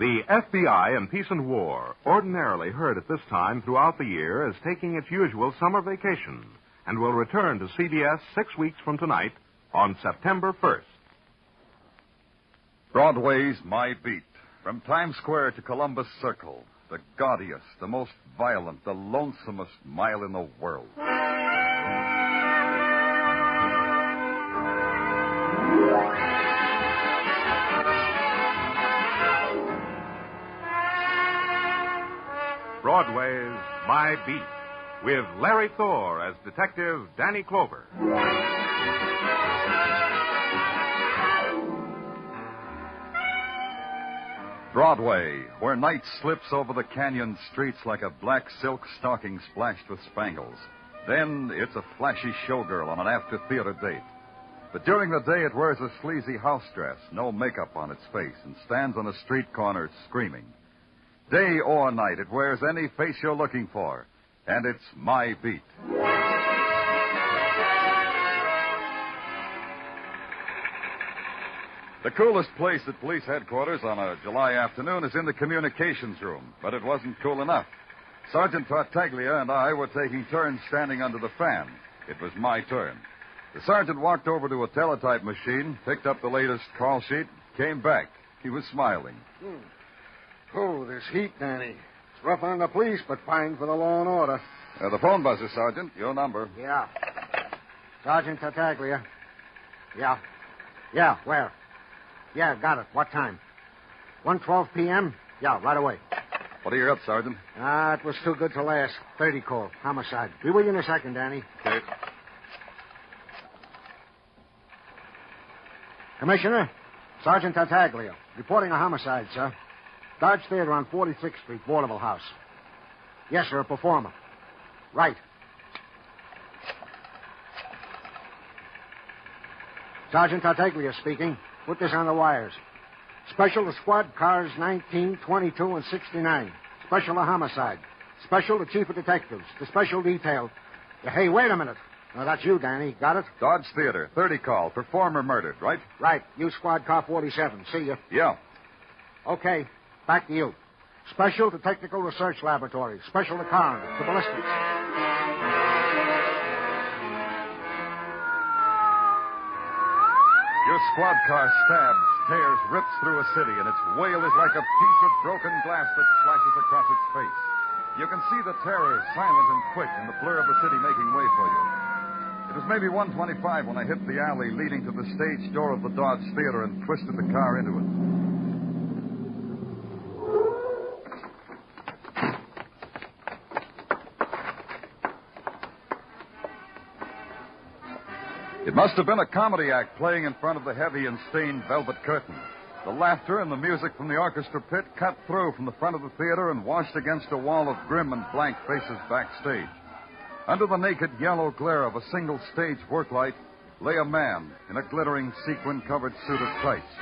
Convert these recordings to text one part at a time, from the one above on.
The FBI in Peace and War, ordinarily heard at this time throughout the year, is taking its usual summer vacation and will return to CBS 6 weeks from tonight on September 1st. Broadway's My Beat. From Times Square to Columbus Circle, the gaudiest, the most violent, the lonesomest mile in the world. Broadway's My Beat, with Larry Thor as Detective Danny Clover. Broadway, where night slips over the canyon streets like a black silk stocking splashed with spangles. Then it's a flashy showgirl on an after-theater date. But during the day, it wears a sleazy house dress, no makeup on its face, and stands on a street corner screaming. Day or night, it wears any face you're looking for. And it's My Beat. The coolest place at police headquarters on a July afternoon is in the communications room, but it wasn't cool enough. Sergeant Tartaglia and I were taking turns standing under the fan. It was my turn. The sergeant walked over to a teletype machine, picked up the latest call sheet, came back. He was smiling. Oh, this heat, Danny. It's rough on the police, but fine for the law and order. The phone buzzer, Sergeant. Your number. Yeah. Sergeant Tartaglia. Yeah. Yeah, where? Yeah, got it. What time? 1:12 p.m.? Yeah, right away. What do you got, Sergeant? It was too good to last. 30 call. Homicide. Be with you in a second, Danny. Okay. Commissioner, Sergeant Tartaglia. Reporting a homicide, sir. Dodge Theater on 46th Street, Vaudeville House. Yes, sir, a performer. Right. Sergeant Tartaglia speaking. Put this on the wires. Special to squad cars 19, 22, and 69. Special to homicide. Special to chief of detectives. The special detail. Hey, wait a minute. No, that's you, Danny. Got it? Dodge Theater, 30 call. Performer murdered, right? Right. You squad car 47. See you. Yeah. Okay. Back to you. Special to Technical Research Laboratory. Special to coroner. To ballistics. Your squad car stabs, tears, rips through a city, and its wail is like a piece of broken glass that flashes across its face. You can see the terror, silent and quick, in the blur of the city making way for you. It was maybe 1:25 when I hit the alley leading to the stage door of the Dodge Theater and twisted the car into it. It must have been a comedy act playing in front of the heavy and stained velvet curtain. The laughter and the music from the orchestra pit cut through from the front of the theater and washed against a wall of grim and blank faces backstage. Under the naked yellow glare of a single stage work light lay a man in a glittering sequin-covered suit of tights.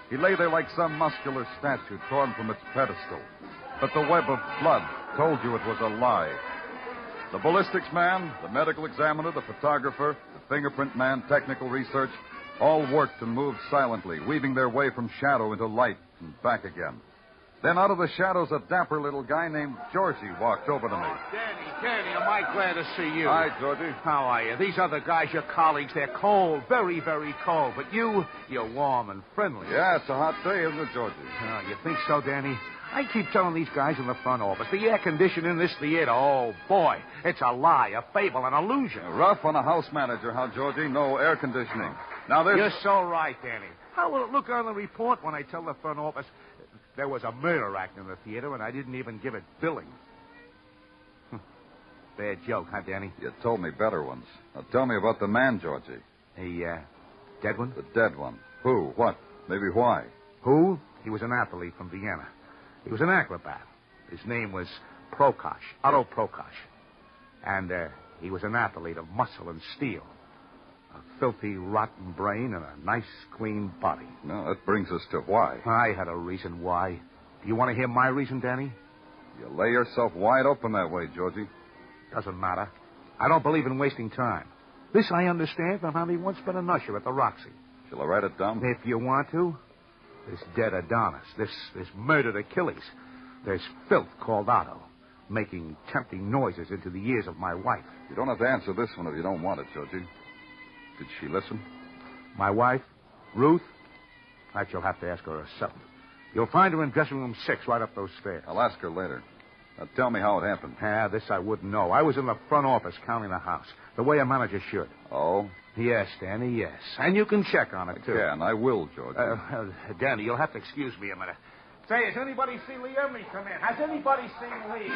He lay there like some muscular statue torn from its pedestal. But the web of blood told you it was a lie. The ballistics man, the medical examiner, the photographer, the fingerprint man, technical research, all worked and moved silently, weaving their way from shadow into light and back again. Then out of the shadows, a dapper little guy named Georgie walked over to me. Danny, am I glad to see you? Hi, Georgie. How are you? These other guys, your colleagues, they're cold, very, very cold. But you're warm and friendly. Yeah, it's a hot day, isn't it, Georgie? Oh, you think so, Danny? I keep telling these guys in the front office, the air conditioning in this theater, oh, boy, it's a lie, a fable, an illusion. Rough on a house manager, huh, Georgie? No air conditioning. Now, there's... You're so right, Danny. How will it look on the report when I tell the front office there was a murder act in the theater and I didn't even give it billing? Bad joke, huh, Danny? You told me better ones. Now, tell me about the man, Georgie. The, dead one? The dead one. Who? What? Maybe why? Who? He was an athlete from Vienna. He was an acrobat. His name was Prokosh, Otto Prokosh. And he was an athlete of muscle and steel. A filthy, rotten brain and a nice, clean body. No, that brings us to why. I had a reason why. Do you want to hear my reason, Danny? You lay yourself wide open that way, Georgie. Doesn't matter. I don't believe in wasting time. This I understand from having once been an usher at the Roxy. Shall I write it down? If you want to. this dead Adonis, this murdered Achilles. There's filth called Otto, making tempting noises into the ears of my wife. You don't have to answer this one if you don't want it, Georgie. Did she listen? My wife, Ruth? That you'll have to ask her herself. You'll find her in dressing room 6 right up those stairs. I'll ask her later. Now, tell me how it happened. This I wouldn't know. I was in the front office counting the house, the way a manager should. Oh? Yes, Danny, yes. And you can check on it, too. Yeah, and I will, Georgie. Danny, you'll have to excuse me a minute. Say, has anybody seen Lee Emery come in? Has anybody seen Lee?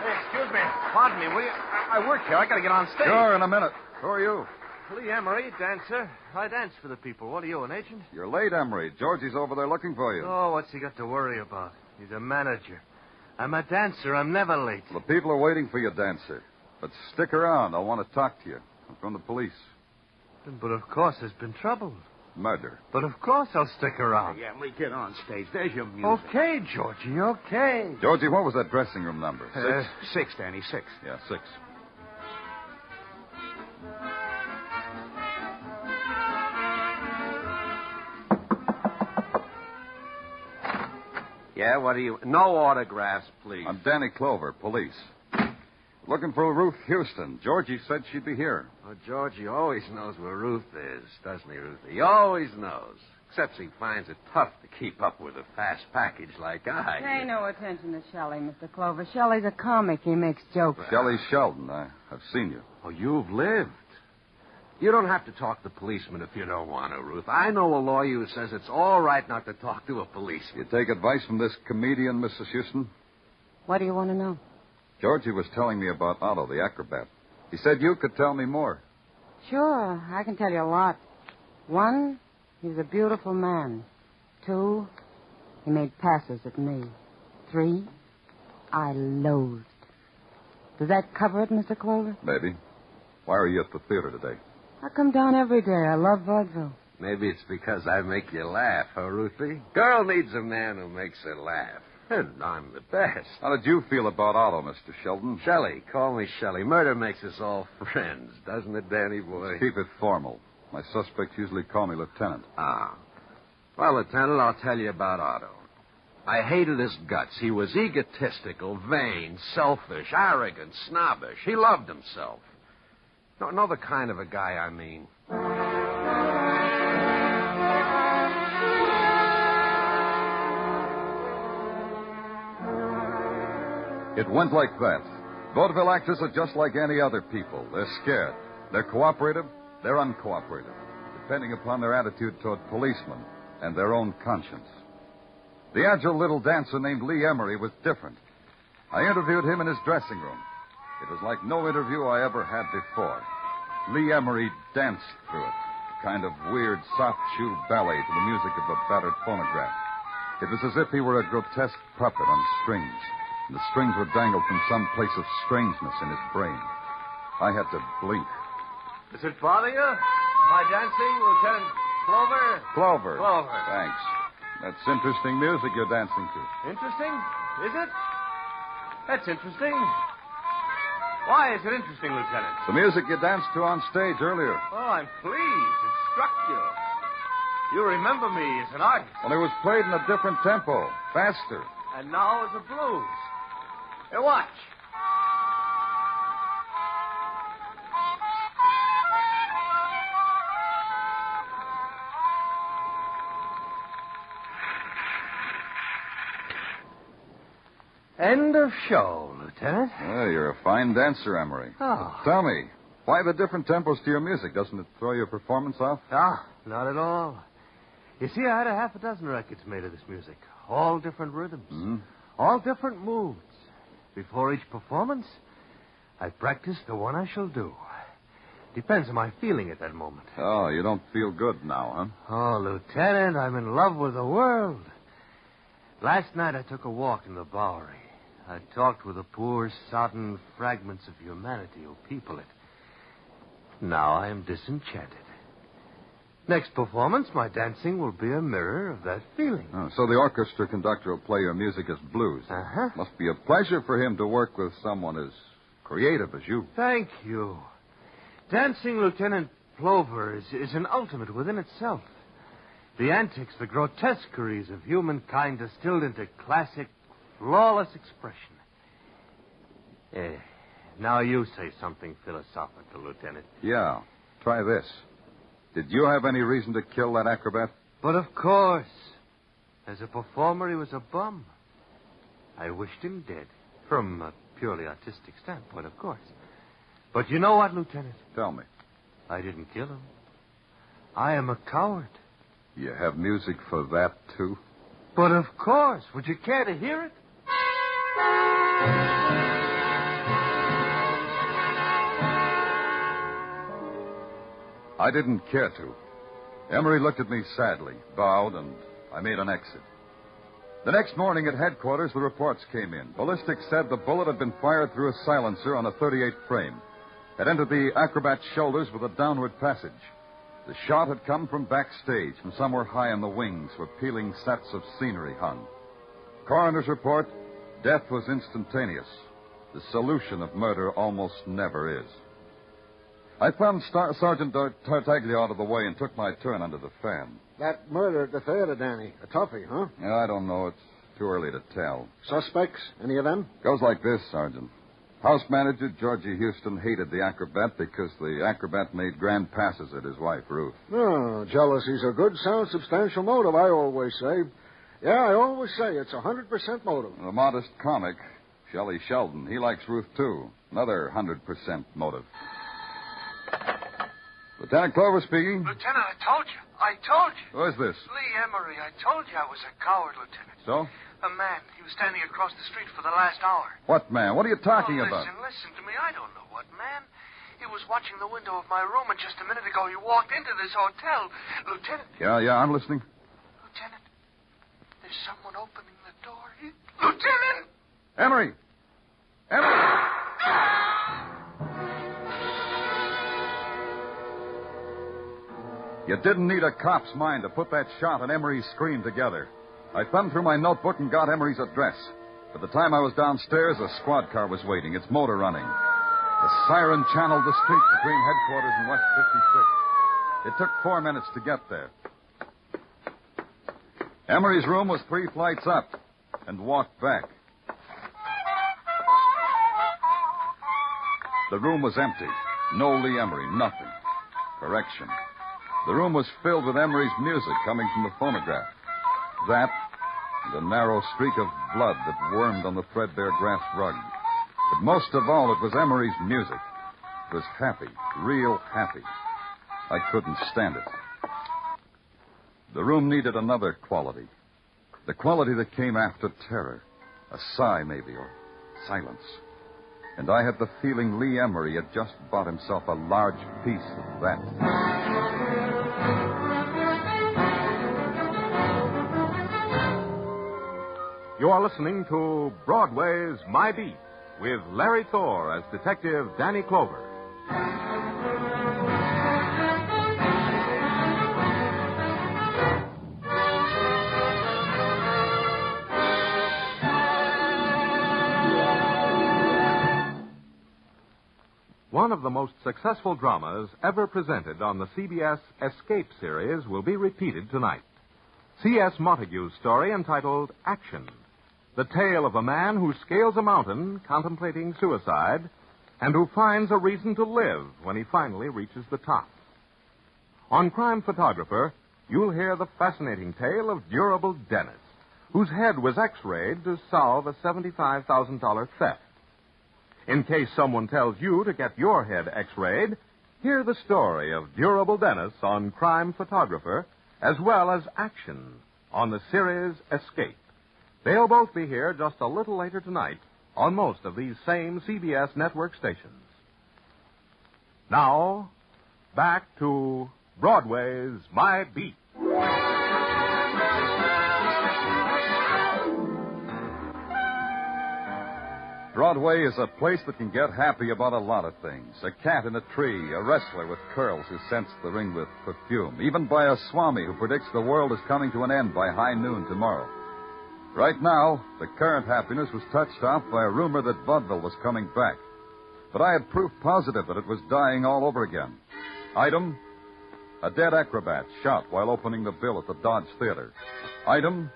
Hey, excuse me. Pardon me, will you? I work here. I got to get on stage. Sure, in a minute. Who are you? Lee Emery, dancer. I dance for the people. What are you, an agent? You're late, Emery. Georgie's over there looking for you. Oh, what's he got to worry about? He's a manager. I'm a dancer. I'm never late. The people are waiting for you, dancer. But stick around. I want to talk to you. I'm from the police. But of course there's been trouble. Murder. But of course I'll stick around. Yeah, Lee, get on stage. There's your music. Okay, Georgie, okay. Georgie, what was that dressing room number? 6, Danny, 6. Yeah, 6. Yeah, what do you... No autographs, please. I'm Danny Clover, police. Looking for Ruth Houston. Georgie said she'd be here. Oh, Georgie always knows where Ruth is, doesn't he, Ruth? He always knows. Except he finds it tough to keep up with a fast package like I. Pay no attention to Shelley, Mr. Clover. Shelley's a comic. He makes jokes. Shelley Sheldon. I've seen you. Oh, you've lived. You don't have to talk to policemen if you don't want to, Ruth. I know a lawyer who says it's all right not to talk to a policeman. You take advice from this comedian, Mrs. Houston? What do you want to know? Georgie was telling me about Otto, the acrobat. He said you could tell me more. Sure, I can tell you a lot. 1, he was a beautiful man. 2, he made passes at me. 3, I loathed. Does that cover it, Mr. Clover? Maybe. Why are you at the theater today? I come down every day. I love vaudeville. Maybe it's because I make you laugh, huh, Ruthie? Girl needs a man who makes her laugh. And I'm the best. How did you feel about Otto, Mr. Sheldon? Shelley, call me Shelley. Murder makes us all friends, doesn't it, Danny boy? Keep it formal. My suspects usually call me Lieutenant. Ah. Well, Lieutenant, I'll tell you about Otto. I hated his guts. He was egotistical, vain, selfish, arrogant, snobbish. He loved himself. No, the kind of a guy I mean. It went like that. Vaudeville actors are just like any other people. They're scared. They're cooperative. They're uncooperative, depending upon their attitude toward policemen and their own conscience. The agile little dancer named Lee Emery was different. I interviewed him in his dressing room. It was like no interview I ever had before. Lee Emery danced through it, a kind of weird, soft-shoe ballet to the music of a battered phonograph. It was as if he were a grotesque puppet on strings, and the strings were dangled from some place of strangeness in his brain. I had to blink. Does it bother you? My dancing, Lieutenant Clover? Clover. Clover. Thanks. That's interesting music you're dancing to. Interesting? Is it? That's interesting. Why is it interesting, Lieutenant? The music you danced to on stage earlier. Oh, I'm pleased. It struck you. You remember me as an artist. Well, it was played in a different tempo, faster. And now it's a blues. Hey, watch. End of show, Lieutenant. Well, you're a fine dancer, Emery. Oh. Tell me, why the different tempos to your music? Doesn't it throw your performance off? Ah, not at all. You see, I had a half a dozen records made of this music. All different rhythms. Mm-hmm. All different moods. Before each performance, I practice the one I shall do. Depends on my feeling at that moment. Oh, you don't feel good now, huh? Oh, Lieutenant, I'm in love with the world. Last night I took a walk in the Bowery. I talked with the poor, sodden fragments of humanity who people it. Now I am disenchanted. Next performance, my dancing will be a mirror of that feeling. Oh, so the orchestra conductor will play your music as blues. Uh-huh. Must be a pleasure for him to work with someone as creative as you. Thank you. Dancing Lieutenant Plover is an ultimate within itself. The antics, the grotesqueries of humankind distilled into classic, flawless expression. Now you say something philosophical, Lieutenant. Yeah. Try this. Did you have any reason to kill that acrobat? But of course. As a performer, he was a bum. I wished him dead. From a purely artistic standpoint, of course. But you know what, Lieutenant? Tell me. I didn't kill him. I am a coward. You have music for that, too? But of course. Would you care to hear it? I didn't care to. Emery looked at me sadly, bowed, and I made an exit. The next morning at headquarters, the reports came in. Ballistics said the bullet had been fired through a silencer on a .38 frame. It entered the acrobat's shoulders with a downward passage. The shot had come from backstage, from somewhere high in the wings where peeling sets of scenery hung. Coroner's report, death was instantaneous. The solution of murder almost never is. I found Sergeant Tartaglia out of the way and took my turn under the fan. That murder at the theater, Danny. A toughie, huh? Yeah, I don't know. It's too early to tell. Suspects? Any of them? Goes like this, Sergeant. House manager Georgie Houston hated the acrobat because the acrobat made grand passes at his wife, Ruth. Oh, jealousy's a good, sound, substantial motive, I always say. Yeah, I always say it's 100% motive. The modest comic, Shelley Sheldon, he likes Ruth, too. Another 100% motive. Lieutenant Clover speaking. Lieutenant, I told you. Who is this? Lee Emery. I told you I was a coward, Lieutenant. So? A man. He was standing across the street for the last hour. What man? What are you talking about? Listen to me. I don't know what man. He was watching the window of my room, and just a minute ago he walked into this hotel. Lieutenant. Yeah, I'm listening. Lieutenant, there's someone opening the door. Lieutenant! Emery! You didn't need a cop's mind to put that shot and Emery's scream together. I thumbed through my notebook and got Emery's address. By the time I was downstairs, a squad car was waiting, its motor running. The siren channeled the street between headquarters and West 56. It took 4 minutes to get there. Emery's room was 3 flights up, and walked back. The room was empty. No Lee Emery, nothing. Correction. The room was filled with Emery's music coming from the phonograph. That, and a narrow streak of blood that wormed on the threadbare grass rug. But most of all, it was Emery's music. It was happy, real happy. I couldn't stand it. The room needed another quality. The quality that came after terror. A sigh, maybe, or silence. And I had the feeling Lee Emery had just bought himself a large piece of that. You are listening to Broadway's My Beat with Larry Thor as Detective Danny Clover. One of the most successful dramas ever presented on the CBS Escape series will be repeated tonight. C.S. Montague's story entitled Action. The tale of a man who scales a mountain contemplating suicide and who finds a reason to live when he finally reaches the top. On Crime Photographer, you'll hear the fascinating tale of Durable Dennis, whose head was x-rayed to solve a $75,000 theft. In case someone tells you to get your head x-rayed, hear the story of Durable Dennis on Crime Photographer, as well as Action on the series Escape. They'll both be here just a little later tonight on most of these same CBS network stations. Now, back to Broadway's My Beat. Broadway is a place that can get happy about a lot of things. A cat in a tree, a wrestler with curls who scents the ring with perfume, even by a swami who predicts the world is coming to an end by high noon tomorrow. Right now, the current happiness was touched off by a rumor that vaudeville was coming back. but I had proof positive that it was dying all over again. Item, a dead acrobat shot while opening the bill at the Dodge Theater. Item,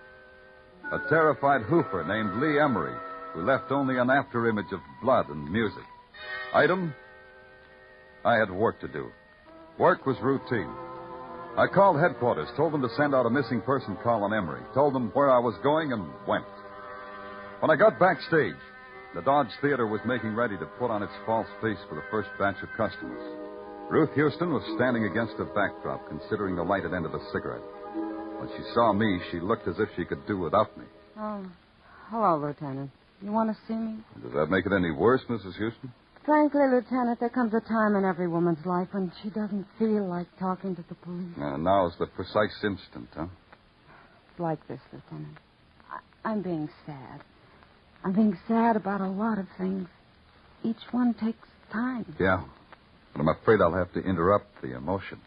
a terrified hoofer named Lee Emery, who left only an afterimage of blood and music. Item, I had work to do. Work was routine. I called headquarters, told them to send out a missing person call on Emery, told them where I was going, and went. When I got backstage, the Dodge Theater was making ready to put on its false face for the first batch of customers. Ruth Houston was standing against a backdrop, considering the lighted end of a cigarette. When she saw me, she looked as if she could do without me. Oh, hello, Lieutenant. You want to see me? Does that make it any worse, Mrs. Houston? Frankly, Lieutenant, there comes a time in every woman's life when she doesn't feel like talking to the police. Now's the precise instant, huh? It's like this, Lieutenant. I'm being sad. I'm being sad about a lot of things. Each one takes time. Yeah, but I'm afraid I'll have to interrupt the emotion.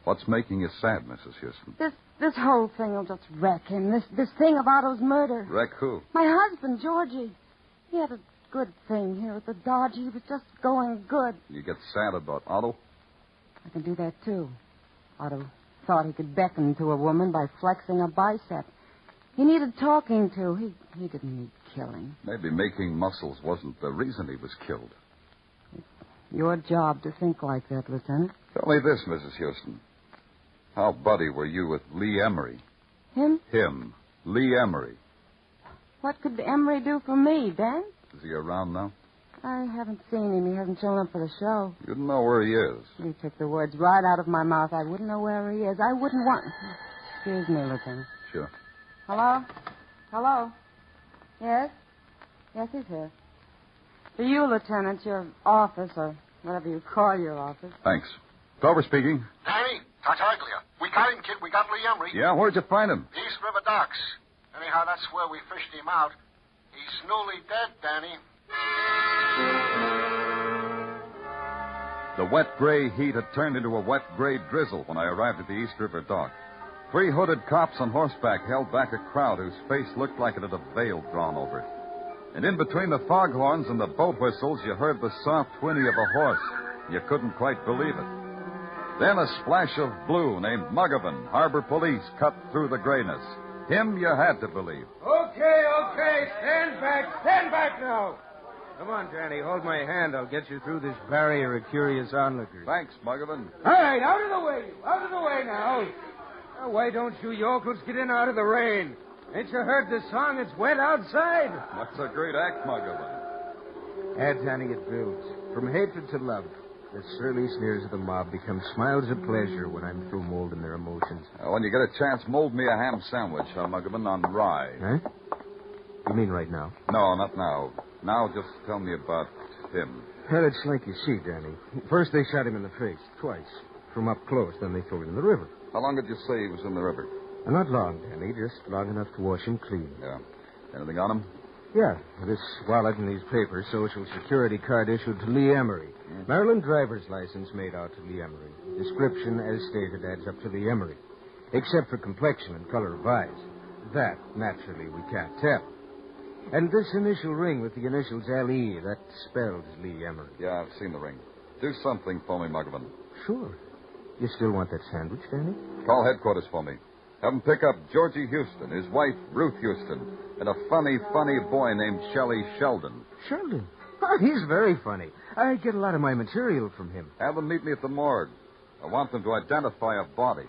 What's making you sad, Mrs. Houston? This whole thing will just wreck him. This thing of Otto's murder. Wreck who? My husband, Georgie. He had a good thing here at the Dodge. He was just going good. You get sad about Otto? I can do that, too. Otto thought he could beckon to a woman by flexing a bicep. He needed talking to. He didn't need killing. Maybe making muscles wasn't the reason he was killed. It's your job to think like that, Lieutenant. Tell me this, Mrs. Houston. How buddy were you with Lee Emery? Him? Him. Lee Emery. What could Emery do for me, Dan? Is he around now? I haven't seen him. He hasn't shown up for the show. You don't know where he is. You took the words right out of my mouth. I wouldn't know where he is. I wouldn't want... Excuse me, Lieutenant. Sure. Hello? Hello? Yes? Yes, he's here. For you, Lieutenant, your office, or whatever you call your office. Thanks. Dover speaking. Danny, Tartaglia. We got him, kid. We got Lee Emery. Yeah, where'd you find him? East River Docks. Anyhow, that's where we fished him out. He's newly dead, Danny. The wet gray heat had turned into a wet gray drizzle when I arrived at the East River dock. 3 hooded cops on horseback held back a crowd whose face looked like it had a veil drawn over it. And in between the foghorns and the boat whistles, you heard the soft whinny of a horse. You couldn't quite believe it. Then a splash of blue named Muggavan, harbor police, cut through the grayness. Him you had to believe. Okay. Stand back now. Come on, Danny, hold my hand. I'll get you through this barrier of curious onlookers. Thanks, Muggavan. All right, out of the way now. Now, why don't you yokels get in out of the rain? Ain't you heard the song? It's wet outside. That's a great act, Muggavan. Add, Danny, it builds. From hatred to love. The surly sneers of the mob become smiles of pleasure when I'm through molding their emotions. When you get a chance, mold me a ham sandwich, Muggavan, on rye. Huh? You mean right now? No, not now. Now just tell me about him. Well, it's like you see, Danny. First they shot him in the face, twice. From up close, then they threw him in the river. How long did you say he was in the river? Not long, Danny. Just long enough to wash him clean. Yeah. Anything on him? Yeah. This wallet and these papers, Social Security card issued to Lee Emery. Maryland driver's license made out to Lee Emery. Description, as stated, adds up to Lee Emery. Except for complexion and color of eyes. That, naturally, we can't tell. And this initial ring with the initials L.E., that spells Lee Emery. Yeah, I've seen the ring. Do something for me, Muggavan. Sure. You still want that sandwich, Danny? Call headquarters for me. Have them pick up Georgie Houston, his wife, Ruth Houston, and a funny boy named Shelley Sheldon. Sheldon? Oh, he's very funny. I get a lot of my material from him. Have them meet me at the morgue. I want them to identify a body.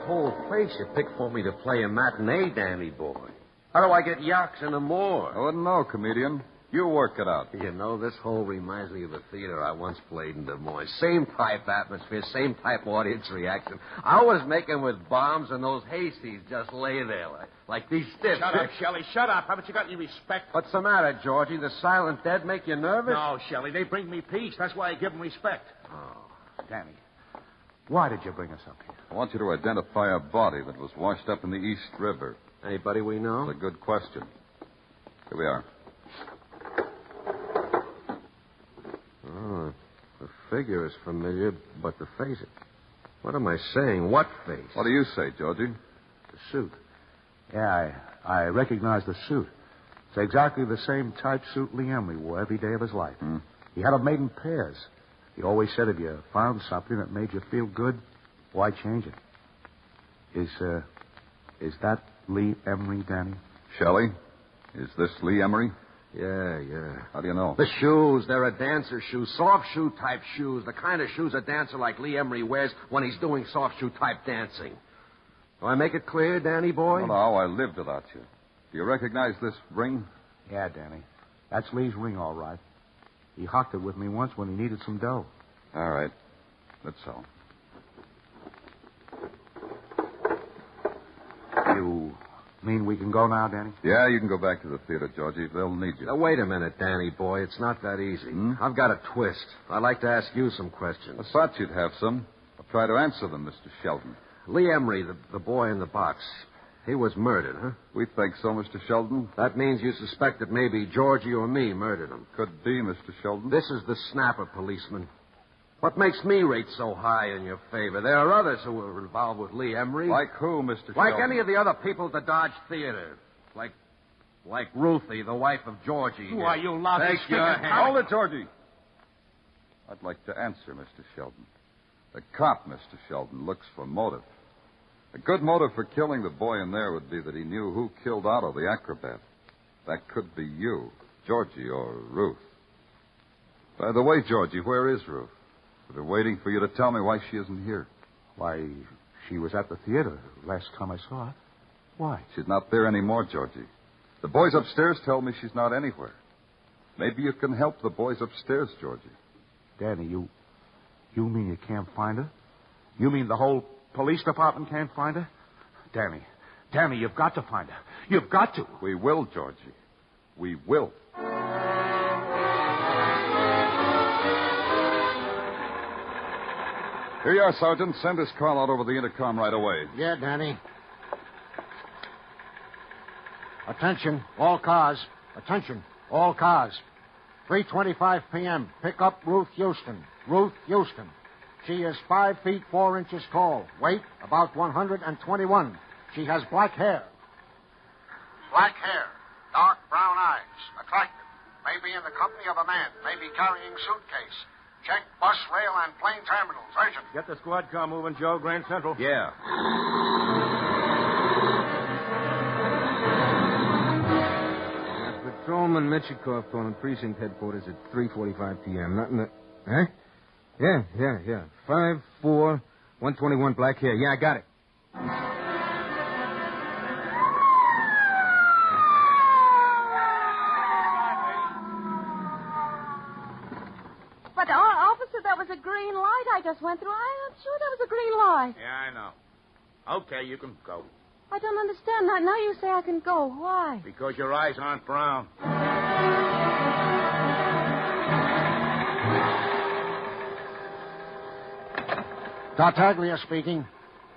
Whole place you picked for me to play a matinee, Danny boy. How do I get yaks in the morgue? I wouldn't know, comedian. You work it out. You know, this whole reminds me of the theater I once played in Des Moines. Same type atmosphere, same type audience reaction. I was making with bombs, and those hayseeds just lay there like these stiffs. Shut up, Shelley. Shut up. Haven't you got any respect? What's the matter, Georgie? The silent dead make you nervous? No, Shelley. They bring me peace. That's why I give them respect. Oh. Danny, why did you bring us up here? I want you to identify a body that was washed up in the East River. Anybody we know? That's a good question. Here we are. Oh, the figure is familiar, but the face... What am I saying? What face? What do you say, Georgie? The suit. Yeah, I recognize the suit. It's exactly the same type suit Lee Emery wore every day of his life. He had them made in pairs. He always said if you found something that made you feel good, why change it? Is that Lee Emery, Danny? Shelley, is this Lee Emery? Yeah. How do you know? The shoes, they're a dancer shoes, soft shoe type shoes, the kind of shoes a dancer like Lee Emery wears when he's doing soft shoe type dancing. Do I make it clear, Danny boy? No, I lived without you. Do you recognize this ring? Yeah, Danny. That's Lee's ring, all right. He hocked it with me once when he needed some dough. All right. That's all. You mean we can go now, Danny? Yeah, you can go back to the theater, Georgie. They'll need you. Now, wait a minute, Danny boy. It's not that easy. I've got a twist. I'd like to ask you some questions. I thought you'd have some. I'll try to answer them, Mr. Sheldon. Lee Emery, the boy in the box, he was murdered, huh? We think so, Mr. Sheldon. That means you suspect that maybe Georgie or me murdered him. Could be, Mr. Sheldon. This is the snapper, policeman. What makes me rate so high in your favor? There are others who were involved with Lee Emery. Like who, Mr. Sheldon? Like any of the other people at the Dodge Theater. Like Ruthie, the wife of Georgie. Who are you, lousy Take your speaker? hand. Hold it, Georgie. I'd like to answer, Mr. Sheldon. The cop, Mr. Sheldon, looks for motive. A good motive for killing the boy in there would be that he knew who killed Otto, the acrobat. That could be you, Georgie, or Ruth. By the way, Georgie, where is Ruth? I've been waiting for you to tell me why she isn't here. Why, she was at the theater last time I saw her. Why? She's not there anymore, Georgie. The boys upstairs tell me she's not anywhere. Maybe you can help the boys upstairs, Georgie. Danny, you mean you can't find her? You mean the whole police department can't find her? Danny, you've got to find her. You've got to. We will, Georgie. We will. Here you are, Sergeant. Send this call out over the intercom right away. Yeah, Danny. Attention, all cars. Attention, all cars. 3:25 p.m. Pick up Ruth Houston. Ruth Houston. She is 5 feet 4 inches tall. Weight, about 121. She has black hair. Black hair. Dark brown eyes. Attractive. Maybe in the company of a man. Maybe carrying suitcase. Check bus, rail, and plane terminals. Urgent. Get the squad car moving, Joe. Grand Central. Yeah. Patrolman Michikov calling precinct headquarters at 3:45 p.m. Nothing that... Huh? Yeah. 5'4", 121, black hair. Yeah, I got it. But, officer, that was a green light I just went through. I'm sure that was a green light. Yeah, I know. Okay, you can go. I don't understand. Now you say I can go. Why? Because your eyes aren't brown. Tartaglia speaking.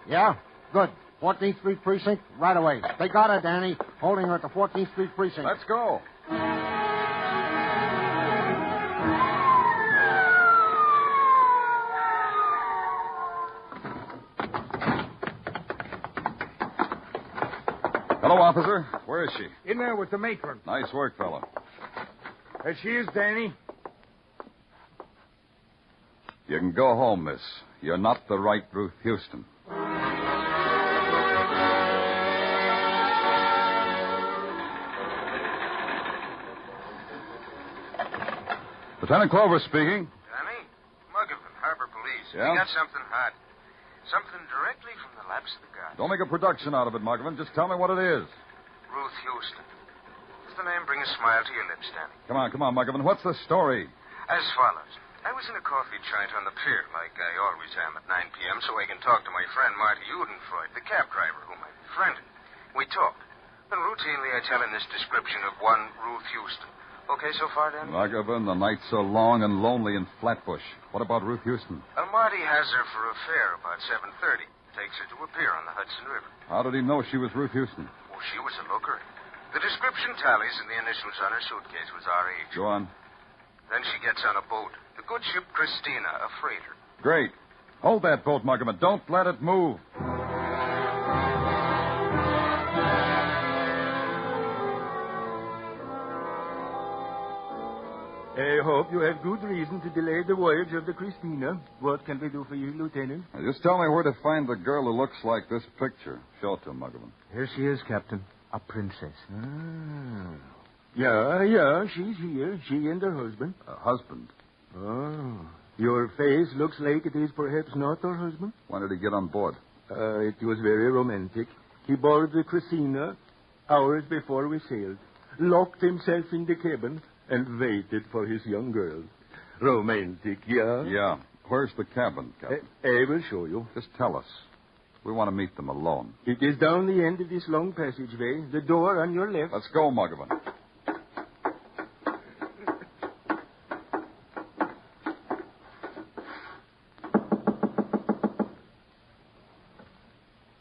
Yeah? Good. 14th Street Precinct, right away. They got her, Danny. Holding her at the 14th Street Precinct. Let's go. Hello, officer. Where is she? In there with the matron. Nice work, fella. There she is, Danny. You can go home, miss. You're not the right Ruth Houston. Lieutenant Clover speaking. Danny? Muggavan, Harbor Police. Yeah? We got something hot. Something directly from the laps of the gods. Don't make a production out of it, Muggavan. Just tell me what it is. Ruth Houston. Does the name bring a smile to your lips, Danny? Come on, Muggavan. What's the story? As follows. I was in a coffee joint on the pier, like I always am at 9 p.m., so I can talk to my friend Marty Udenfreud, the cab driver whom I befriended. We talked. And routinely I tell him this description of one Ruth Houston. Okay so far, Danny? Muggavan, the night's so long and lonely in Flatbush. What about Ruth Houston? Well, Marty has her for a fare about 7:30. Takes her to a pier on the Hudson River. How did he know she was Ruth Houston? Oh, she was a looker. The description tallies and the initials on her suitcase was R.H. Go on. Then she gets on a boat. The good ship Christina, a freighter. Great. Hold that boat, Muggerman. Don't let it move. I hope you have good reason to delay the voyage of the Christina. What can we do for you, Lieutenant? Now, just tell me where to find the girl who looks like this picture. Show it to him, Muggerman. Here she is, Captain. A princess. Ah. Yeah, she's here. She and her husband. A husband? Oh. Your face looks like it is perhaps not her husband. When did he get on board? It was very romantic. He boarded the Christina hours before we sailed, locked himself in the cabin, and waited for his young girl. Romantic, yeah? Yeah. Where's the cabin, Captain? I will show you. Just tell us. We want to meet them alone. It is down the end of this long passageway. The door on your left. Let's go, Muggerman.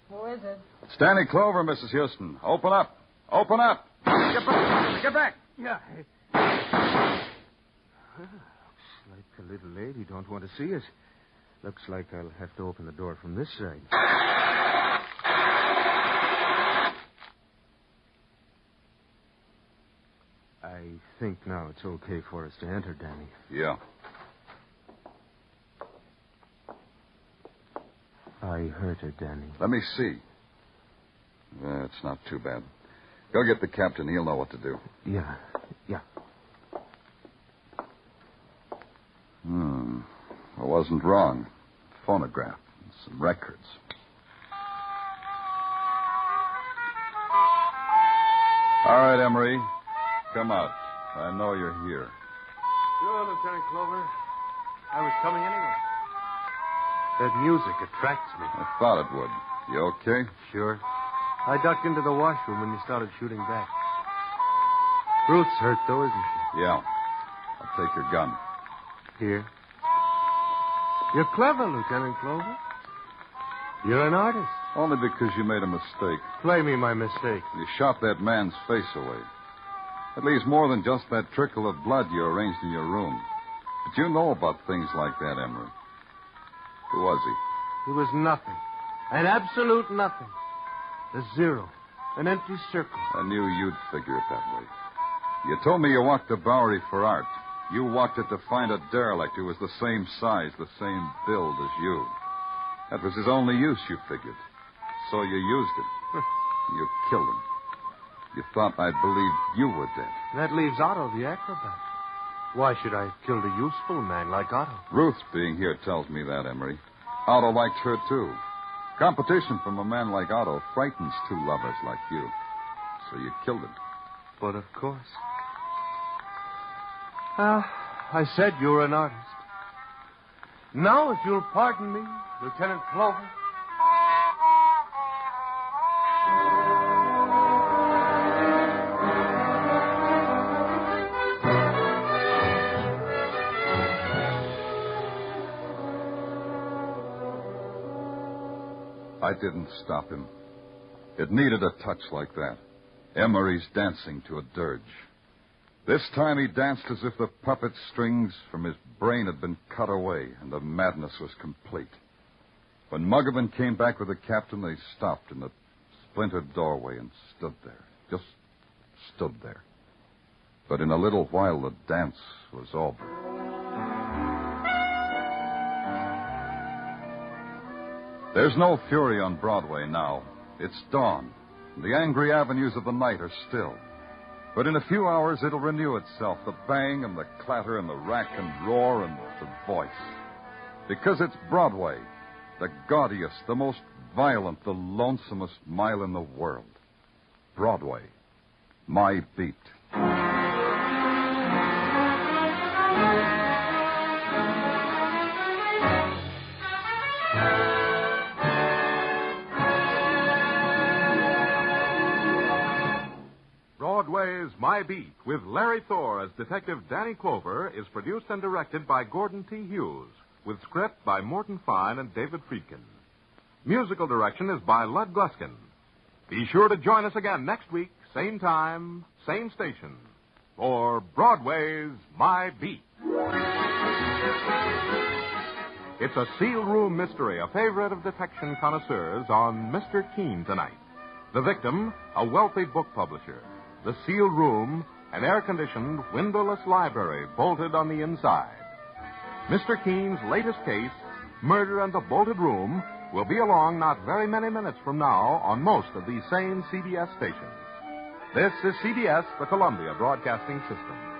Who is it? It's Danny Clover, Mrs. Houston. Open up. Open up. Get back. Get back. Yeah. Looks like the little lady don't want to see us. Looks like I'll have to open the door from this side. I think now it's okay for us to enter, Danny. Yeah. I hurt her, Danny. Let me see. It's not too bad. Go get the captain. He'll know what to do. Yeah. I wasn't wrong. Phonograph. Some records. All right, Emery. Come out. I know you're here. Sure, Lieutenant Clover. I was coming anyway. That music attracts me. I thought it would. You okay? Sure. I ducked into the washroom when you started shooting back. Ruth's hurt, though, isn't she? Yeah. I'll take your gun. Here. You're clever, Lieutenant Clover. You're an artist. Only because you made a mistake. Play me my mistake. You shot that man's face away. It leaves more than just that trickle of blood you arranged in your room. But you know about things like that, Emery. Who was he? He was nothing. An absolute nothing. A zero. An empty circle. I knew you'd figure it that way. You told me you walked the Bowery for art. You walked it to find a derelict who was the same size, the same build as you. That was his only use, you figured. So you used him. You killed him. You thought I believed you were dead. That leaves Otto, the acrobat. Why should I have killed a useful man like Otto? Ruth being here tells me that, Emery. Otto liked her, too. Competition from a man like Otto frightens two lovers like you. So you killed him. But of course. I said you were an artist. Now, if you'll pardon me, Lieutenant Clover. I didn't stop him. It needed a touch like that. Emery's dancing to a dirge. This time he danced as if the puppet strings from his brain had been cut away and the madness was complete. When Muggerman came back with the captain, they stopped in the splintered doorway and stood there. Just stood there. But in a little while, the dance was over. There's no fury on Broadway now. It's dawn. The angry avenues of the night are still. But in a few hours, it'll renew itself, the bang and the clatter and the rack and roar and the voice. Because it's Broadway, the gaudiest, the most violent, the lonesomest mile in the world. Broadway, my beat. Broadway's My Beat, with Larry Thor as Detective Danny Clover, is produced and directed by Gordon T. Hughes, with script by Morton Fine and David Friedkin. Musical direction is by Lud Gluskin. Be sure to join us again next week, same time, same station, for Broadway's My Beat. It's a sealed room mystery, a favorite of detection connoisseurs on Mr. Keen tonight. The victim, a wealthy book publisher. The sealed room, an air-conditioned, windowless library bolted on the inside. Mr. Keen's latest case, Murder in the Bolted Room, will be along not very many minutes from now on most of these same CBS stations. This is CBS, the Columbia Broadcasting System.